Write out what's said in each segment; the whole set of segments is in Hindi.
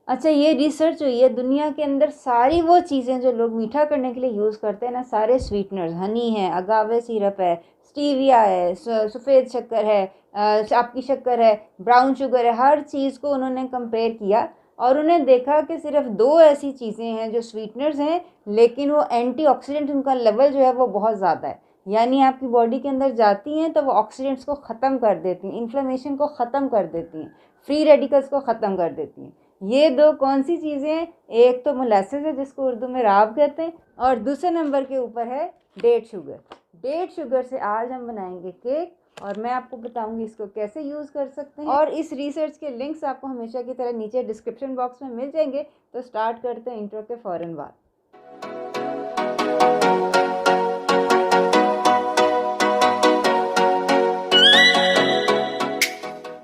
अच्छा, ये रिसर्च हुई है दुनिया के अंदर सारी वो चीज़ें जो लोग मीठा करने के लिए यूज़ करते हैं ना, सारे स्वीटनर्स, हनी है, अगावे सिरप है, स्टीविया है, सफ़ेद शक्कर है, आपकी शक्कर है, ब्राउन शुगर है, हर चीज़ को उन्होंने कंपेयर किया और उन्हें देखा कि सिर्फ 2 ऐसी चीज़ें हैं जो स्वीटनर्स हैं, लेकिन वो एंटीऑक्सीडेंट उनका लेवल जो है वो बहुत ज़्यादा है। यानी आपकी बॉडी के अंदर जाती हैं तो वो ऑक्सीडेंट्स को ख़त्म कर देती हैं, इन्फ्लेमेशन को ख़त्म कर देती हैं, फ्री रेडिकल्स को ख़त्म कर देती हैं। ये 2 कौन सी चीज़ें हैं? एक तो मोलेसेस है जिसको उर्दू में राब कहते हैं और दूसरे नंबर के ऊपर है डेट शुगर। डेट शुगर से आज हम बनाएंगे केक और मैं आपको बताऊंगी इसको कैसे यूज़ कर सकते हैं और इस रिसर्च के लिंक्स आपको हमेशा की तरह नीचे डिस्क्रिप्शन बॉक्स में मिल जाएंगे। तो स्टार्ट करते हैं इंट्रो के फ़ौरन बाद।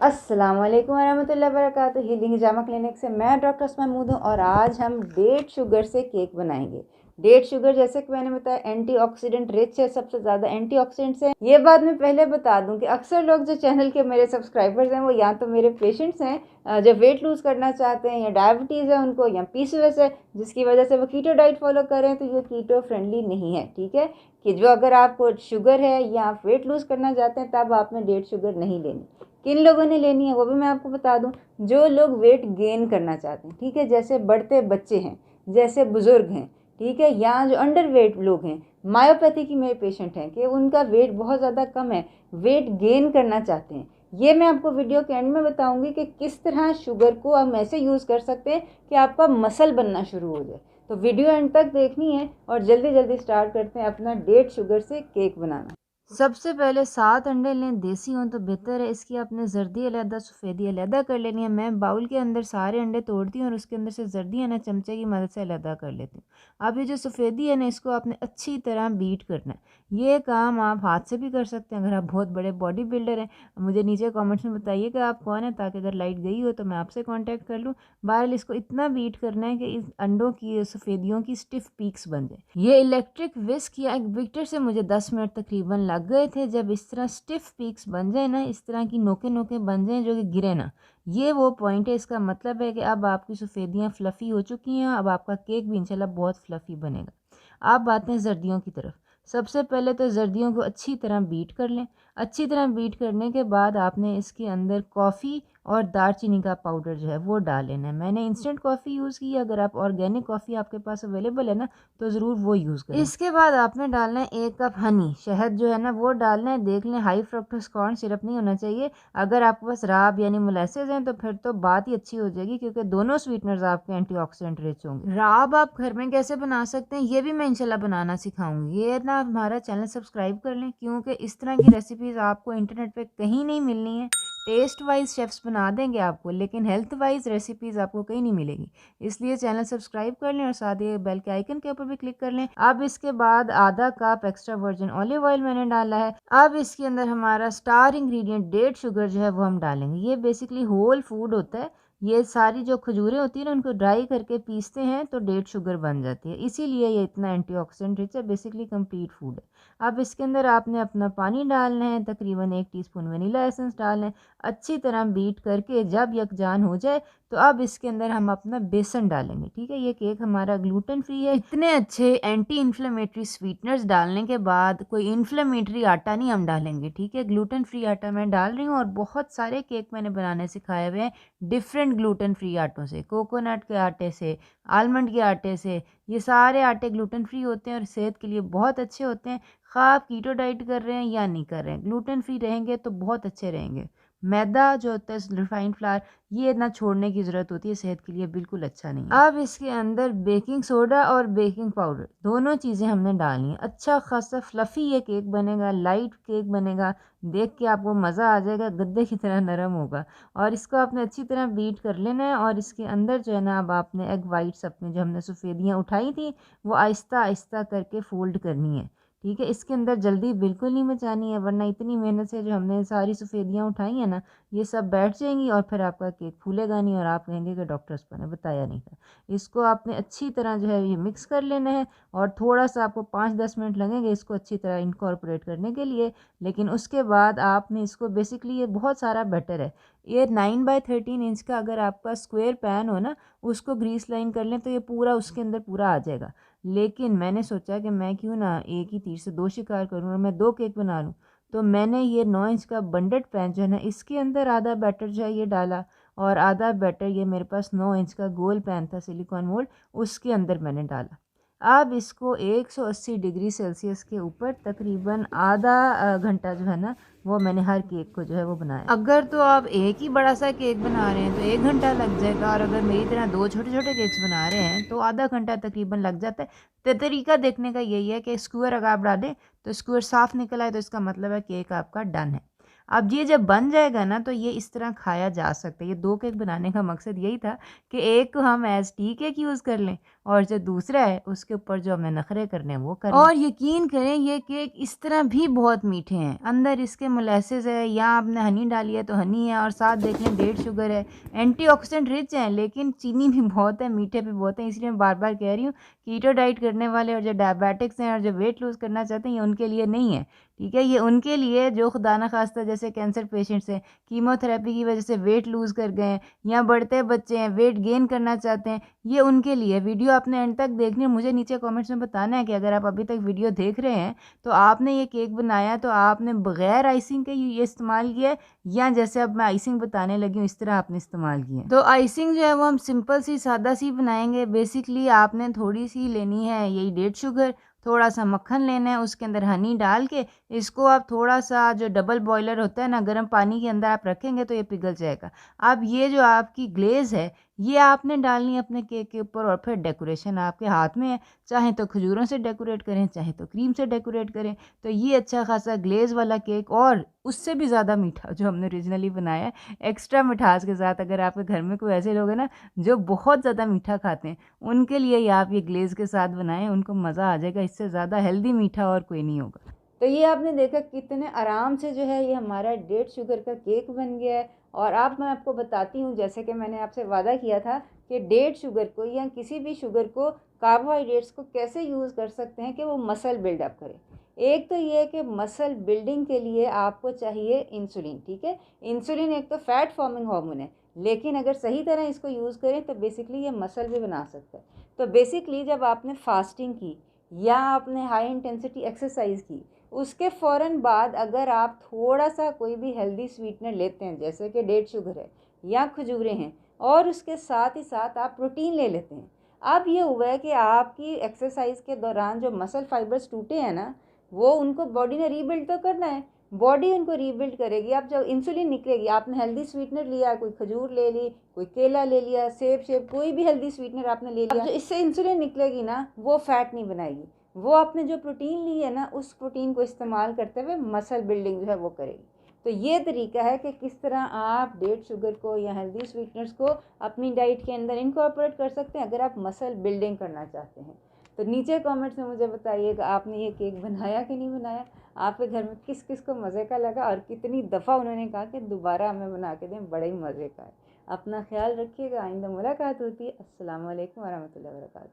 अस्सलामुअलैकुम वरहमतुल्लाहि वबरकातुहू। हीलिंग जामा क्लिनिक से मैं डॉक्टर अस्मा महमूद हूँ और आज हम डेट शुगर से केक बनाएंगे। डेट शुगर जैसे कि मैंने बताया एंटीऑक्सीडेंट रिच है, सबसे ज़्यादा एंटीऑक्सीडेंट्स हैं। ये बात मैं पहले बता दूं कि अक्सर लोग जो चैनल के मेरे सब्सक्राइबर्स हैं वो या तो मेरे पेशेंट्स हैं जो वेट लूज़ करना चाहते हैं, या डायबिटीज़ है उनको, या PCOS है जिसकी वजह से वो कीटो डाइट फॉलो करें, तो ये कीटो फ्रेंडली नहीं है। ठीक है कि जो अगर आपको शुगर है या आप वेट लूज़ करना चाहते हैं तब आपने डेट शुगर नहीं लेनी। किन लोगों ने लेनी है वो भी मैं आपको बता दूं। जो लोग वेट गेन करना चाहते हैं, ठीक है, जैसे बढ़ते बच्चे हैं, जैसे बुज़ुर्ग हैं, ठीक है, या जो अंडर वेट लोग हैं, मायोपैथी की मेरे पेशेंट हैं कि उनका वेट बहुत ज़्यादा कम है, वेट गेन करना चाहते हैं। ये मैं आपको वीडियो के एंड में बताऊंगी कि किस तरह शुगर को हम ऐसे यूज़ कर सकते हैं कि आपका मसल बनना शुरू हो जाए। तो वीडियो एंड तक देखनी है और जल्दी जल्दी स्टार्ट करते हैं अपना डेट शुगर से केक बनाना। सबसे पहले 7 अंडे लें, देसी हों तो बेहतर है। इसकी आपने जर्दी अलहदा सफ़ेदी अलहदा कर लेनी है। मैं बाउल के अंदर सारे अंडे तोड़ती हूँ और उसके अंदर से जर्दी है ना चमचे की मदद से अलहदा कर लेती हूँ। अब ये जो सफ़ेदी है ना इसको आपने अच्छी तरह बीट करना है। ये काम आप हाथ से भी कर सकते हैं अगर आप बहुत बड़े बॉडी बिल्डर हैं। मुझे नीचे कॉमेंट्स में बताइए कि आप कौन है, ताकि अगर लाइट गई हो तो मैं आपसे कॉन्टैक्ट कर लूँ। बहरहाल इसको इतना बीट करना है कि इस अंडों की सफ़ेदियों की स्टिफ पीक्स बन जाए। ये इलेक्ट्रिक विस्क या एक विक्टर से मुझे 10 मिनट तकरीबन लग गए थे। जब इस तरह स्टिफ पीक्स बन जाए ना, इस तरह की नोके नोके बन जाए जो कि गिरे ना, ये वो पॉइंट है। इसका मतलब है कि अब आपकी सफ़ेदियाँ फ्लफ़ी हो चुकी हैं। अब आपका केक भी इंशाल्लाह बहुत फ्लफ़ी बनेगा। अब आते हैं जर्दियों की तरफ। सबसे पहले तो जर्दियों को अच्छी तरह बीट कर लें। अच्छी तरह बीट करने के बाद आपने इसके अंदर कॉफ़ी और दालचीनी का पाउडर जो है वो डाल लेना है। मैंने इंस्टेंट कॉफ़ी यूज़ की है, अगर आप ऑर्गेनिक कॉफ़ी आपके पास अवेलेबल है ना तो ज़रूर वो यूज़ करें। इसके बाद आपने डालना है 1 कप हनी, शहद जो है ना वो डालना है। देख लें हाई फ्रक्टोज कॉर्न सिरप नहीं होना चाहिए। अगर आपके पास राब यानी मोलेसेस हैं तो फिर तो बात ही अच्छी हो जाएगी, क्योंकि दोनों स्वीटनर्स आपके एंटीऑक्सीडेंट रिच होंगे। राब आप घर में कैसे बना सकते हैं ये भी मैं इंशाल्लाह बनाना सिखाऊंगी। ये ना हमारा चैनल सब्सक्राइब कर लें, क्योंकि इस तरह की रेसिपीज़ आपको इंटरनेट पे कहीं नहीं मिलनी है। टेस्ट वाइज शेफ्स बना देंगे आपको, लेकिन हेल्थ वाइज रेसिपीज़ आपको कहीं नहीं मिलेगी। इसलिए चैनल सब्सक्राइब कर लें और साथ ही बेल के आइकन के ऊपर भी क्लिक कर लें। अब इसके बाद आधा cup extra virgin olive oil मैंने डाला है। अब इसके अंदर हमारा स्टार इंग्रेडिएंट डेट शुगर जो है वो हम डालेंगे। ये बेसिकली होल फूड होता है। ये सारी जो खजूरें होती है ना उनको ड्राई करके पीसते हैं तो डेट शुगर बन जाती है, इसीलिए ये इतना एंटीऑक्सीडेंट रिच है। बेसिकली कंप्लीट फूड है। अब इसके अंदर आपने अपना पानी डालना है, तकरीबन 1 टीस्पून वनीला एसेंस डालना है। अच्छी तरह बीट करके जब यकजान हो जाए तो अब इसके अंदर हम अपना बेसन डालेंगे। ठीक है, ये केक हमारा ग्लूटेन फ्री है। इतने अच्छे एंटी इन्फ्लेमेटरी स्वीटनर्स डालने के बाद कोई इन्फ्लेमेटरी आटा नहीं हम डालेंगे। ठीक है, ग्लूटेन फ्री आटा मैं डाल रही हूँ और बहुत सारे केक मैंने बनाने सिखाए हुए हैं डिफरेंट ग्लूटेन फ्री आटों से, कोकोनट के आटे से, आलमंड के आटे से। ये सारे आटे ग्लूटेन फ्री होते हैं और सेहत के लिए बहुत अच्छे होते हैं। खा आप कीटो डाइट कर रहे हैं या नहीं कर रहे हैं, ग्लूटेन फ्री रहेंगे तो बहुत अच्छे रहेंगे। मैदा जो होता है रिफाइंड फ्लावर, ये इतना छोड़ने की ज़रूरत होती है, सेहत के लिए बिल्कुल अच्छा नहीं है। अब इसके अंदर बेकिंग सोडा और बेकिंग पाउडर दोनों चीज़ें हमने डालनी है। अच्छा खासा फ्लफ़ी ये केक बनेगा, लाइट केक बनेगा। देख के आपको मज़ा आ जाएगा, गद्दे की तरह नरम होगा। और इसको आपने अच्छी तरह बीट कर लेना है और इसके अंदर जो है ना अब आपने एग वाइट्स अपने जो हमने सफ़ेदियाँ उठाई थी वो आहिस्ता आहिस्ता करके फ़ोल्ड करनी है। ठीक है। इसके अंदर जल्दी बिल्कुल नहीं मचानी है, वरना इतनी मेहनत से जो हमने सारी सफ़ेदियाँ उठाई हैं ना, ये सब बैठ जाएंगी और फिर आपका केक फूलेगा नहीं और आप कहेंगे कि डॉक्टर उसपा ने बताया नहीं था। इसको आपने अच्छी तरह जो है ये मिक्स कर लेना है और थोड़ा सा आपको 5-10 मिनट लगेंगे इसको अच्छी तरह इनकॉर्पोरेट करने के लिए। लेकिन उसके बाद आपने इसको बेसिकली ये बहुत सारा बैटर है। ये 9/13 इंच का अगर आपका स्क्वायर पैन हो ना, उसको ग्रीस लाइन कर लें तो ये पूरा उसके अंदर पूरा आ जाएगा। लेकिन मैंने सोचा कि मैं क्यों ना एक ही तीर से दो शिकार करूं और मैं 2 केक बना लूं। तो मैंने ये 9 इंच का बंडेड पैन जो है ना, इसके अंदर आधा बैटर जो है ये डाला और आधा बैटर ये मेरे पास 9 इंच का गोल पैन था सिलिकॉन मोल्ड, उसके अंदर मैंने डाला। अब इसको 180 डिग्री सेल्सियस के ऊपर तकरीबन आधा घंटा जो है ना, वो मैंने हर केक को जो है वो बनाया। अगर तो आप एक ही बड़ा सा केक बना रहे हैं तो 1 घंटा लग जाएगा, और अगर मेरी तरह 2 छोटे-छोटे केक्स बना रहे हैं तो आधा घंटा तकरीबन लग जाता है। तो तरीका देखने का यही है कि स्क्वायर अगर आप डालें तो स्क्वायर साफ़ निकल आए तो इसका मतलब है केक आपका डन है। अब ये जब बन जाएगा ना तो ये इस तरह खाया जा सकता है। ये 2 केक बनाने का मकसद यही था कि एक को हम एज़ टी केक यूज़ कर लें और जो दूसरा है उसके ऊपर जो हमने नखरे करने हैं वो कर लें। और यकीन करें ये केक इस तरह भी बहुत मीठे हैं। अंदर इसके मोलेसेस है या आपने हनी डाली है तो हनी है और साथ देख लें डेट शुगर है। एंटीऑक्सीडेंट रिच हैं लेकिन चीनी भी बहुत है, मीठे भी बहुत हैं। इसलिए मैं बार-बार कह रही हूँ कीटो डाइट करने वाले और जो डायबिटिक्स हैं और जो वेट लूज़ करना चाहते हैं ये उनके लिए नहीं है। ठीक है, ये उनके लिए जो खुदा न खास्ता जैसे कैंसर पेशेंट्स हैं, कीमोथेरेपी की वजह से वेट लूज़ कर गए हैं या बढ़ते बच्चे हैं, वेट गेन करना चाहते हैं, ये उनके लिए। वीडियो आपने एंड तक देखनी है। मुझे नीचे कमेंट्स में बताना है कि अगर आप अभी तक वीडियो देख रहे हैं तो आपने ये केक बनाया तो आपने बगैर आइसिंग के ये इस्तेमाल किया है या जैसे अब मैं आइसिंग बताने लगी हूँ इस तरह आपने इस्तेमाल किया है। तो आइसिंग जो है वो हम सिंपल सी सादा सी बनाएंगे। बेसिकली आपने थोड़ी सी लेनी है यही डेट शुगर, थोड़ा सा मक्खन लेना है, उसके अंदर हनी डाल के इसको आप थोड़ा सा जो डबल बॉयलर होता है ना, गर्म पानी के अंदर आप रखेंगे तो ये पिघल जाएगा। अब ये जो आपकी ग्लेज़ है ये आपने डालनी है अपने केक के ऊपर और फिर डेकोरेशन आपके हाथ में है। चाहे तो खजूरों से डेकोरेट करें, चाहे तो क्रीम से डेकोरेट करें। तो ये अच्छा खासा ग्लेज़ वाला केक और उससे भी ज़्यादा मीठा जो हमने ओरिजिनली बनाया है, एक्स्ट्रा मिठास के साथ। अगर आपके घर में कोई ऐसे लोग हैं ना जो बहुत ज़्यादा मीठा खाते हैं, उनके लिए ही आप ये ग्लेज़ के साथ बनाएँ, उनको मज़ा आ जाएगा। इससे ज़्यादा हेल्दी मीठा और कोई नहीं होगा। तो ये आपने देखा कितने आराम से जो है ये हमारा डेट शुगर का केक बन गया है। और अब मैं आपको बताती हूँ, जैसे कि मैंने आपसे वादा किया था कि डेट शुगर को या किसी भी शुगर को, कार्बोहाइड्रेट्स को कैसे यूज़ कर सकते हैं कि वो मसल बिल्डअप करे। एक तो ये है कि मसल बिल्डिंग के लिए आपको चाहिए इंसुलिन। ठीक है, इंसुलिन एक तो फैट फॉर्मिंग हार्मोन है, लेकिन अगर सही तरह इसको यूज़ करें तो बेसिकली ये मसल भी बना सकता है। तो बेसिकली जब आपने फास्टिंग की या आपने हाई इंटेंसिटी एक्सरसाइज की, उसके फ़ौरन बाद अगर आप थोड़ा सा कोई भी हेल्दी स्वीटनर लेते हैं, जैसे कि डेट शुगर है या खजूरें हैं, और उसके साथ ही साथ आप प्रोटीन ले लेते हैं, अब ये हुआ है कि आपकी एक्सरसाइज के दौरान जो मसल फाइबर्स टूटे हैं ना, वो उनको बॉडी ने रीबिल्ड तो करना है, बॉडी उनको रीबिल्ड करेगी। अब जब इंसुलिन निकलेगी, आपने हेल्दी स्वीटनर लिया, कोई खजूर ले ली, कोई केला ले लिया, सेब शेब कोई भी हेल्दी स्वीटनर आपने ले लिया, अब जो इससे इंसुलिन निकलेगी ना वो फैट नहीं बनाएगी, वो आपने जो प्रोटीन ली है ना उस प्रोटीन को इस्तेमाल करते हुए मसल बिल्डिंग जो है वो करेगी। तो ये तरीका है कि किस तरह आप डेट शुगर को या हेल्दी स्वीटनर्स को अपनी डाइट के अंदर इनकॉर्पोरेट कर सकते हैं अगर आप मसल बिल्डिंग करना चाहते हैं। तो नीचे कमेंट्स में मुझे बताइएगा आपने ये केक बनाया कि नहीं बनाया, आपके घर में किस किस को मज़े का लगा और कितनी दफ़ा उन्होंने कहा कि दोबारा हमें बना के दें, बड़े ही मज़े का है। अपना ख्याल रखिएगा, आइंदा मुलाकात होती है। अस्सलाम वालेकुम वरहमतुल्लाहि वबरकातुहू।